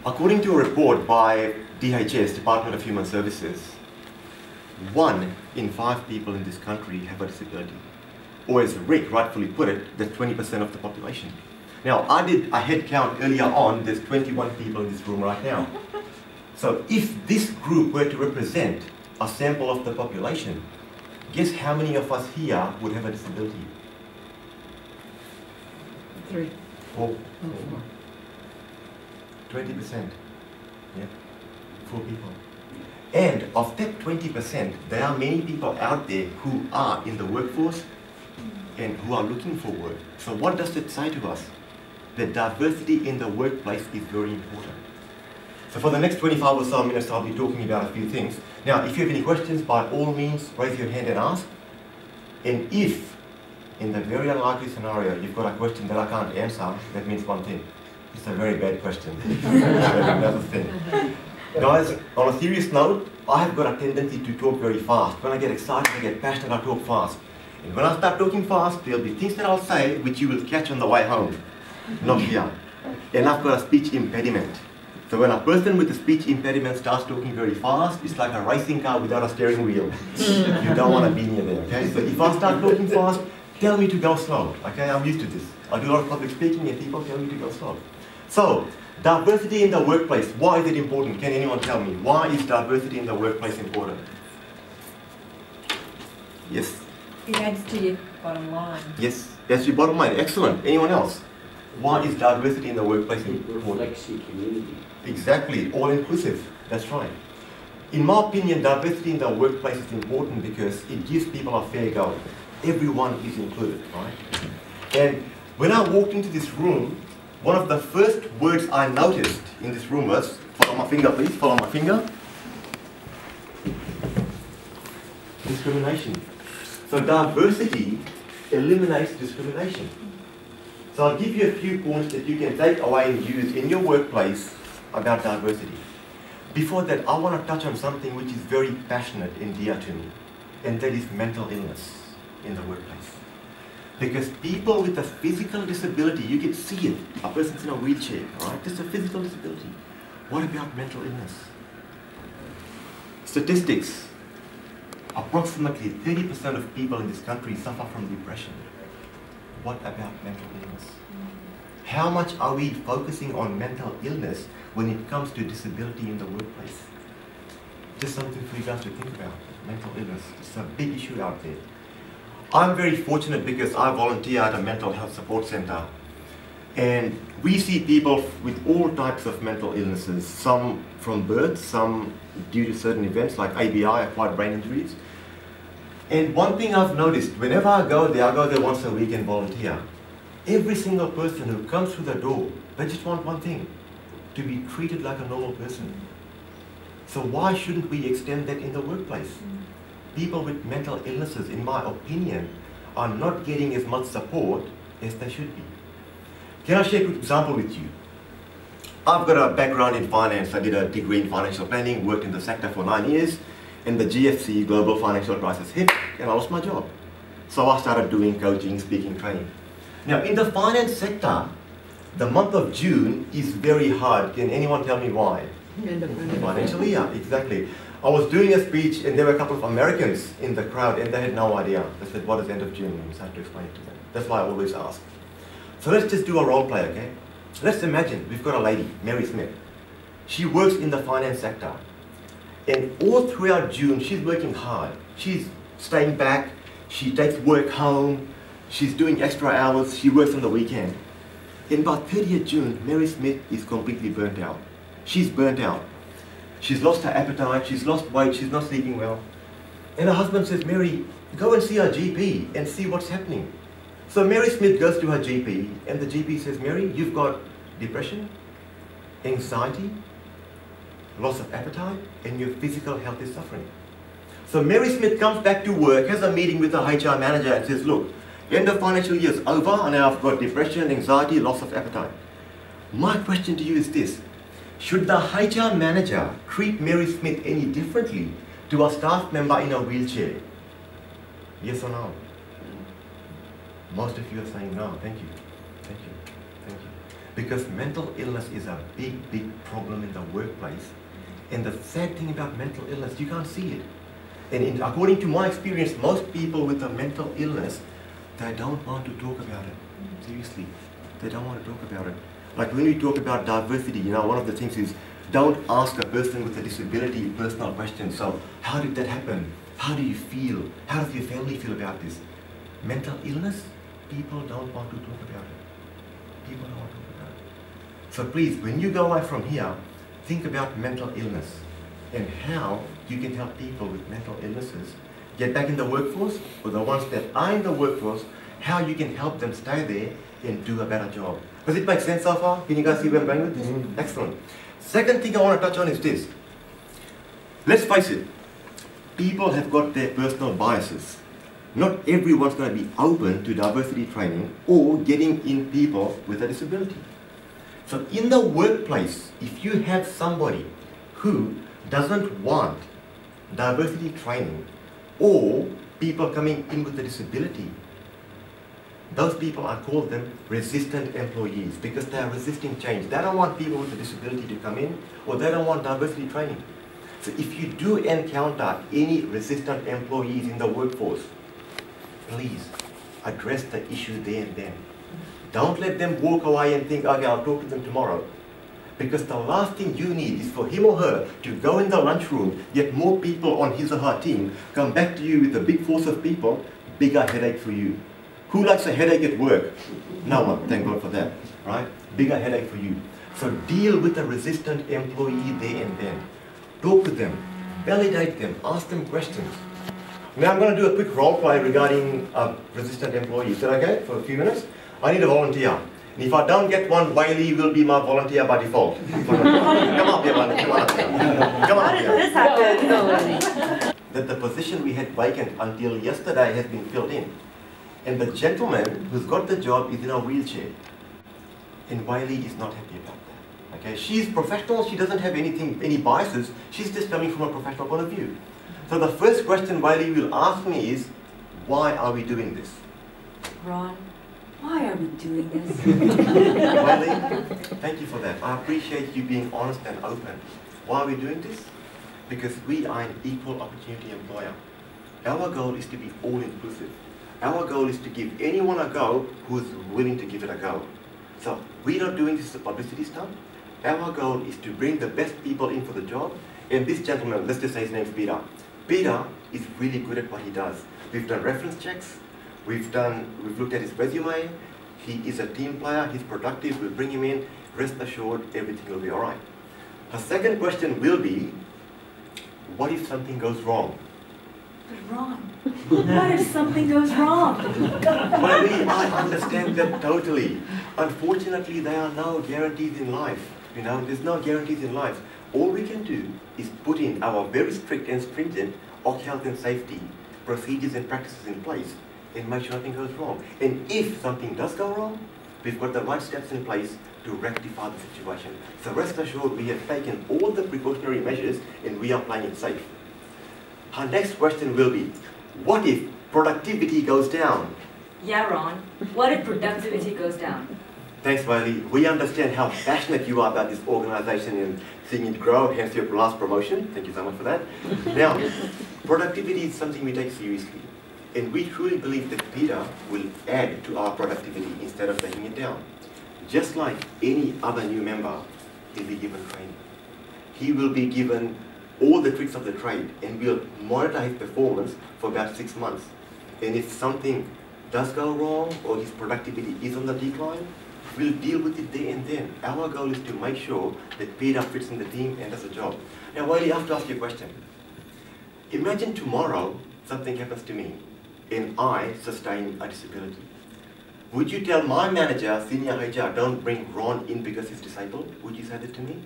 According to a report by DHS, Department of Human Services, 1 in 5 people in this country have a disability. Or as Rick rightfully put it, that's 20% of the population. Now, I did a head count earlier on, there's 21 people in this room right now. So if this group were to represent a sample of the population, guess how many of us here would have a disability? 3. 4. Oh, 4. 20%. Yeah, 4 people. And of that 20%, there are many people out there who are in the workforce and who are looking for work. So what does it say to us? That diversity in the workplace is very important. So for the next 25 or so minutes, I'll be talking about a few things. Now, if you have any questions, by all means, raise your hand and ask. And if, in the very unlikely scenario, you've got a question that I can't answer, that means one thing. It's a very bad question. Another thing. Guys, on a serious note, I have got a tendency to talk very fast. When I get excited, I get passionate, I talk fast. And when I start talking fast, there'll be things that I'll say which you will catch on the way home, not here. And I've got a speech impediment. So when a person with a speech impediment starts talking very fast, it's like a racing car without a steering wheel. You don't want to be near there, okay? So if I start talking fast, tell me to go slow, okay? I'm used to this. I do a lot of public speaking and people tell me to go slow. So, diversity in the workplace, why is it important? Can anyone tell me? Why is diversity in the workplace important? Yes? It adds to your bottom line. Yes, that's your bottom line. Excellent. Anyone else? Why is diversity in the workplace important? It reflects your community. Exactly, all inclusive. That's right. In my opinion, diversity in the workplace is important because it gives people a fair go. Everyone is included, right? And when I walked into this room, one of the first words I noticed in this room was, follow my finger please, follow my finger. Discrimination. So diversity eliminates discrimination. So I'll give you a few points that you can take away and use in your workplace about diversity. Before that, I want to touch on something which is very passionate and dear to me, and that is mental illness in the workplace. Because people with a physical disability, you can see it. A person's in a wheelchair, right? Just a physical disability. What about mental illness? Statistics. Approximately 30% of people in this country suffer from depression. What about mental illness? How much are we focusing on mental illness when it comes to disability in the workplace? Just something for you guys to think about. Mental illness. It's a big issue out there. I'm very fortunate because I volunteer at a mental health support center. And we see people with all types of mental illnesses, some from birth, some due to certain events like ABI, acquired brain injuries. And one thing I've noticed, whenever I go there once a week and volunteer. Every single person who comes through the door, they just want one thing, to be treated like a normal person. So why shouldn't we extend that in the workplace? People with mental illnesses, in my opinion, are not getting as much support as they should be. Can I share a quick example with you? I've got a background in finance. I did a degree in financial planning, worked in the sector for 9 years, and the GFC, global financial crisis, hit, and I lost my job. So I started doing coaching, speaking, training. Now, in the finance sector, the month of June is very hard. Can anyone tell me why? Financial year, exactly. I was doing a speech and there were a couple of Americans in the crowd and they had no idea. They said, what is end of June? I had to explain it to them. That's why I always ask. So let's just do a role play, okay? Let's imagine we've got a lady, Mary Smith. She works in the finance sector. And all throughout June, she's working hard. She's staying back. She takes work home. She's doing extra hours. She works on the weekend. In about 30th June, Mary Smith is completely burnt out. She's burnt out. She's lost her appetite, she's lost weight, she's not sleeping well. And her husband says, Mary, go and see our GP and see what's happening. So Mary Smith goes to her GP and the GP says, Mary, you've got depression, anxiety, loss of appetite, and your physical health is suffering. So Mary Smith comes back to work, has a meeting with the HR manager and says, look, end of financial year is over and now I've got depression, anxiety, loss of appetite. My question to you is this. Should the HR manager treat Mary Smith any differently to a staff member in a wheelchair? Yes or no? Most of you are saying no. Thank you. Thank you. Thank you. Because mental illness is a big, big problem in the workplace. And the sad thing about mental illness, you can't see it. And according to my experience, most people with a mental illness, they don't want to talk about it. Seriously, they don't want to talk about it. Like when we talk about diversity, you know, one of the things is don't ask a person with a disability personal questions. So, how did that happen? How do you feel? How does your family feel about this? Mental illness, people don't want to talk about it. People don't want to talk about it. So please, when you go away from here, think about mental illness and how you can help people with mental illnesses get back in the workforce, or the ones that are in the workforce, how you can help them stay there and do a better job. Does it make sense so far? Can you guys see where I'm going with this? Excellent. Second thing I want to touch on is this. Let's face it, people have got their personal biases. Not everyone's going to be open to diversity training or getting in people with a disability. So in the workplace, if you have somebody who doesn't want diversity training or people coming in with a disability, those people, I call them resistant employees because they are resisting change. They don't want people with a disability to come in, or they don't want diversity training. So if you do encounter any resistant employees in the workforce, please address the issue there and then. Don't let them walk away and think, okay, I'll talk to them tomorrow. Because the last thing you need is for him or her to go in the lunchroom, get more people on his or her team, come back to you with a big force of people, bigger headache for you. Who likes a headache at work? No one, thank God for that, right? Bigger headache for you. So deal with the resistant employee there and then. Talk to them, validate them, ask them questions. Now I'm going to do a quick role play regarding resistant employees. Is that okay? For a few minutes? I need a volunteer. And if I don't get one, Wiley will be my volunteer by default. Come up here, Wiley. Come on up here. Come on up here. This happened. That the position we had vacant until yesterday has been filled in. And the gentleman who's got the job is in a wheelchair. And Wiley is not happy about that. Okay? She's professional, she doesn't have any biases, she's just coming from a professional point of view. So the first question Wiley will ask me is, why are we doing this? Ron, why are we doing this? Wiley, thank you for that. I appreciate you being honest and open. Why are we doing this? Because we are an equal opportunity employer. Our goal is to be all-inclusive. Our goal is to give anyone a go who's willing to give it a go. So we're not doing this as a publicity stunt. Our goal is to bring the best people in for the job. And this gentleman, let's just say his name's Peter. Peter is really good at what he does. We've done reference checks. We've looked at his resume. He is a team player. He's productive. We'll bring him in. Rest assured, everything will be all right. Her second question will be, what if something goes wrong? But Ron, what if something goes wrong? Well, I understand that totally. Unfortunately, there are no guarantees in life. You know, there's no guarantees in life. All we can do is put in our very strict and stringent OC health and safety procedures and practices in place and make sure nothing goes wrong. And if something does go wrong, we've got the right steps in place to rectify the situation. So rest assured, we have taken all the precautionary measures and we are playing it safe. Her next question will be, what if productivity goes down? Yeah, Ron. What if productivity goes down? Thanks, Wiley. We understand how passionate you are about this organization and seeing it grow, hence your last promotion. Thank you so much for that. Now, productivity is something we take seriously. And we truly believe that Peter will add to our productivity instead of taking it down. Just like any other new member, he'll be given training. He will be given all the tricks of the trade, and we'll monitor his performance for about 6 months. And if something does go wrong or his productivity is on the decline, we'll deal with it there and then. Our goal is to make sure that Peter fits in the team and does the job. Now, Wiley, I have to ask you a question. Imagine tomorrow something happens to me and I sustain a disability. Would you tell my manager, senior HR, don't bring Ron in because he's disabled? Would you say that to me?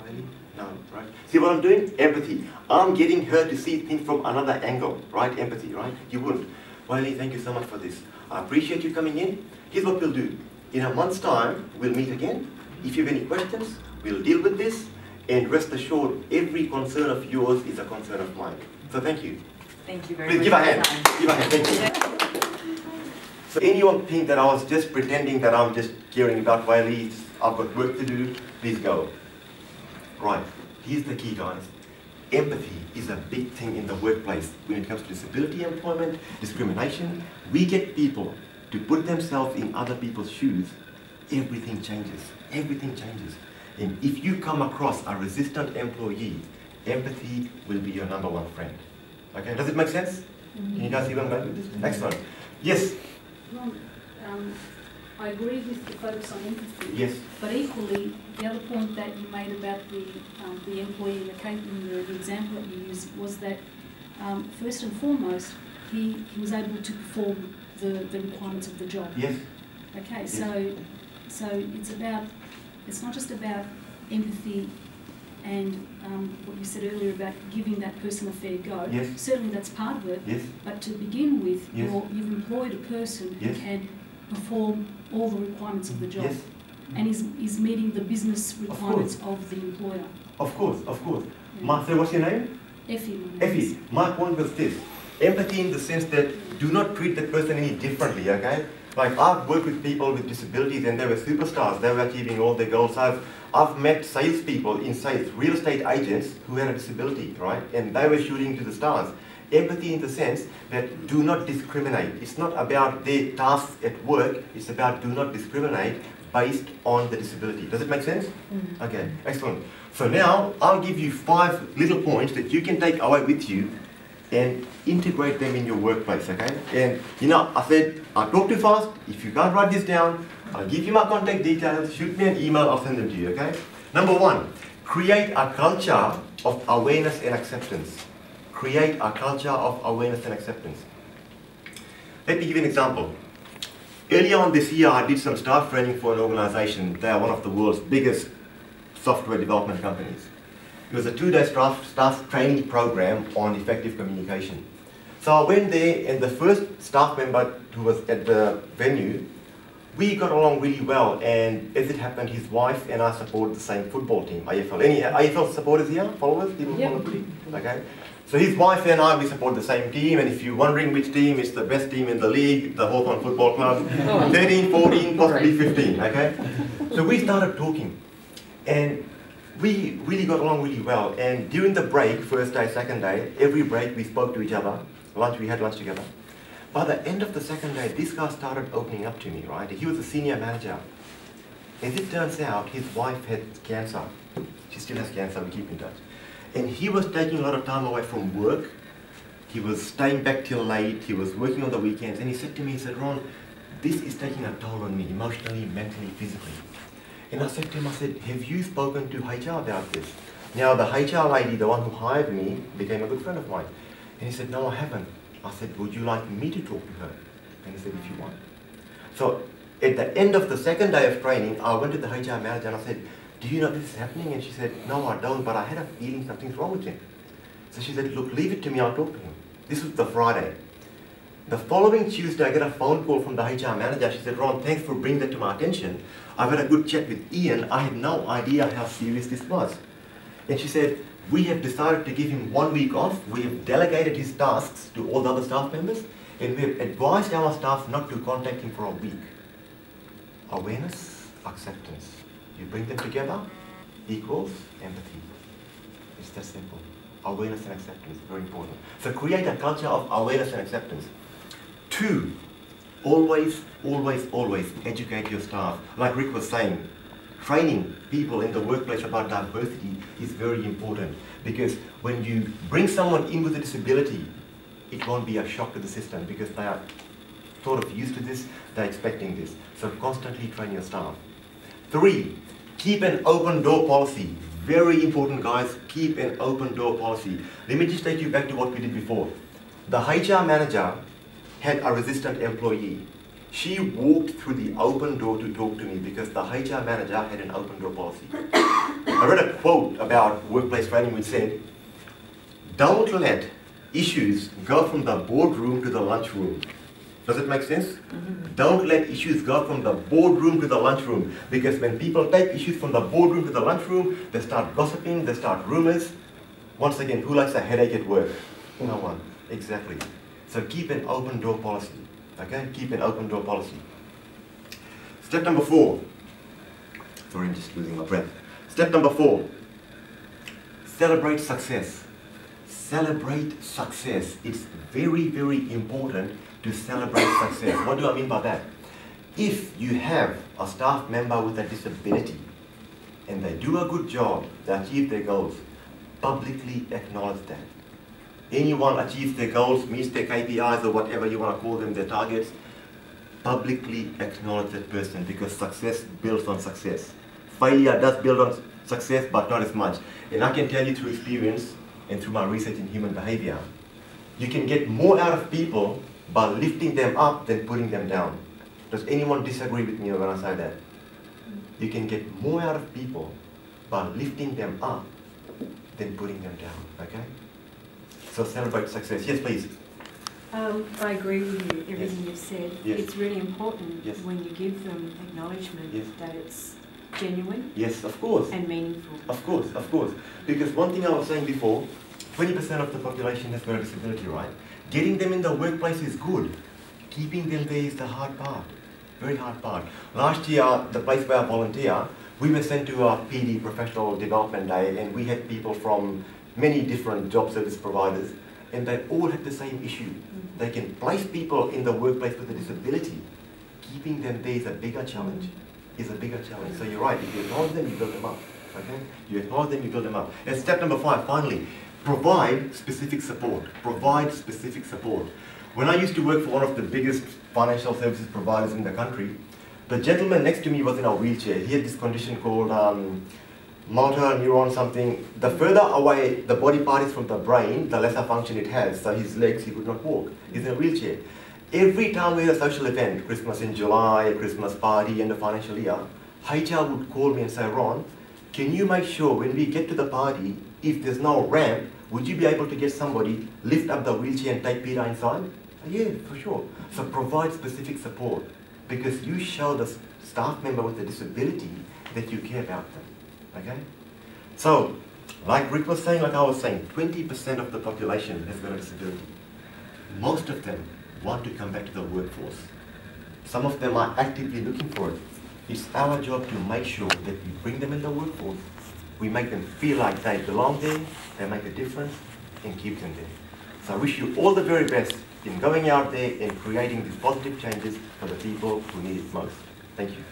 Wiley? No, right? See what I'm doing? Empathy. I'm getting her to see things from another angle, right? Empathy, right? You wouldn't. Wiley, thank you so much for this. I appreciate you coming in. Here's what we'll do. In a month's time, we'll meet again. If you have any questions, we'll deal with this. And rest assured, every concern of yours is a concern of mine. So thank you. Thank you very Please much. give a hand. Give a hand. Thank you. So anyone think that I was just pretending that I'm just caring about Whaley, I've got work to do, please go. Right, here's the key, guys. Empathy is a big thing in the workplace when it comes to disability employment, discrimination. We get people to put themselves in other people's shoes, everything changes. Everything changes. And if you come across a resistant employee, empathy will be your #1 friend. Okay, does it make sense? Can you guys see where I'm going with this? Excellent. Yes? Ron, I agree with the focus on empathy. Yes. But equally, the other point that you made about the employee in the example that you used was that first and foremost, he was able to perform the requirements of the job. Yes. Okay, yes. So it's not just about empathy and what you said earlier about giving that person a fair go. Yes. Certainly that's part of it. Yes. But to begin with, yes. you've employed a person yes. who can perform all the requirements of the job. Yes. And is meeting the business requirements of the employer. Of course, of course. Yeah. Martha, what's your name? Effie. Effie, my point was this. Empathy in the sense that do not treat that person any differently, okay? Like I've worked with people with disabilities and they were superstars, they were achieving all their goals. I've met salespeople in sales, real estate agents who had a disability, right? And they were shooting to the stars. Empathy in the sense that do not discriminate. It's not about their tasks at work, it's about do not discriminate based on the disability. Does it make sense? Mm-hmm. Okay, excellent. So now I'll give you 5 little points that you can take away with you and integrate them in your workplace, okay? And you know, I said, I'll talk too fast. If you can't write this down, I'll give you my contact details, shoot me an email, I'll send them to you, okay? Number 1, create a culture of awareness and acceptance. Create a culture of awareness and acceptance. Let me give you an example. Earlier on this year, I did some staff training for an organization. They are one of the world's biggest software development companies. It was a 2-day staff training program on effective communication. So I went there, and the first staff member who was at the venue, we got along really well, and as it happened, his wife and I supported the same football team, AFL. Any AFL supporters here? Followers? People yep. follow the team? Okay. So his wife and I, we support the same team, and if you're wondering which team is the best team in the league, the Hawthorn Football Club, 13, 14, possibly 15, okay? So we started talking, and we really got along really well, and during the break, first day, second day, every break we spoke to each other, we had lunch together. By the end of the second day, this guy started opening up to me, right? He was a senior manager. As it turns out, his wife had cancer. She still has cancer, we keep in touch. And he was taking a lot of time away from work. He was staying back till late, he was working on the weekends, and he said to me, he said, Ron, this is taking a toll on me, emotionally, mentally, physically. And I said to him, I said, have you spoken to HR about this? Now the HR lady, the one who hired me, became a good friend of mine. And he said, no, I haven't. I said, would you like me to talk to her? And he said, if you want. So at the end of the second day of training, I went to the HR manager and I said, do you know this is happening? And she said, no, I don't, but I had a feeling something's wrong with him. So she said, look, leave it to me, I'll talk to him. This was the Friday. The following Tuesday, I get a phone call from the HR manager. She said, Ron, thanks for bringing that to my attention. I've had a good chat with Ian. I had no idea how serious this was. And she said, we have decided to give him 1 week off. We have delegated his tasks to all the other staff members, and we have advised our staff not to contact him for a week. Awareness, acceptance. You bring them together, equals empathy. It's that simple. Awareness and acceptance, very important. So create a culture of awareness and acceptance. 2, always, always, always educate your staff. Like Rick was saying, training people in the workplace about diversity is very important, because when you bring someone in with a disability, it won't be a shock to the system because they are sort of used to this, they're expecting this. So constantly train your staff. 3, keep an open door policy. Very important, guys, keep an open door policy. Let me just take you back to what we did before. The HR manager had a resistant employee. She walked through the open door to talk to me because the HR manager had an open door policy. I read a quote about workplace training which said, don't let issues go from the boardroom to the lunchroom. Does it make sense? Mm-hmm. Don't let issues go from the boardroom to the lunchroom, because when people take issues from the boardroom to the lunchroom, they start gossiping, they start rumors. Once again, who likes a headache at work? No one. Exactly. So keep an open door policy. Okay, keep an open door policy. Step number 4. Sorry, I'm just losing my breath. Step number 4. Celebrate success. Celebrate success. It's very, very important to celebrate success. What do I mean by that? If you have a staff member with a disability and they do a good job, they achieve their goals, publicly acknowledge that. Anyone achieves their goals, meets their KPIs or whatever you want to call them, their targets, publicly acknowledge that person, because success builds on success. Failure does build on success, but not as much. And I can tell you through experience and through my research in human behavior, you can get more out of people by lifting them up than putting them down. Does anyone disagree with me when I say that? You can get more out of people by lifting them up than putting them down, okay? So celebrate success. Yes, please. I agree with you, everything you've said. Yes. It's really important Yes. when you give them acknowledgement Yes. that it's genuine Yes, of course. and meaningful. Of course, of course. Because one thing I was saying before, 20% of the population has got a disability, right? Getting them in the workplace is good. Keeping them there is the hard part. Very hard part. Last year, the place where I volunteer, we were sent to a PD, Professional Development Day, and we had people from many different job service providers, and they all had the same issue. They can place people in the workplace with a disability. Keeping them there is a bigger challenge. So you're right, if you acknowledge them, you build them up. Okay? You acknowledge them, you build them up. And step number 5, finally, provide specific support. Provide specific support. When I used to work for one of the biggest financial services providers in the country, the gentleman next to me was in a wheelchair. He had this condition called motor neuron something. The further away the body part is from the brain, the lesser function it has. So his legs, he could not walk. He's in a wheelchair. Every time we had a social event, Christmas in July, Christmas party, end of financial year, HR would call me and say, Ron, can you make sure when we get to the party, if there's no ramp, would you be able to get somebody, lift up the wheelchair and take Peter inside? Yeah, for sure. So provide specific support, because you show the staff member with a disability that you care about them. Okay? So, like Rick was saying, like I was saying, 20% of the population has got a disability. Most of them want to come back to the workforce. Some of them are actively looking for it. It's our job to make sure that we bring them in the workforce. We make them feel like they belong there, they make a difference, and keep them there. So I wish you all the very best in going out there and creating these positive changes for the people who need it most. Thank you.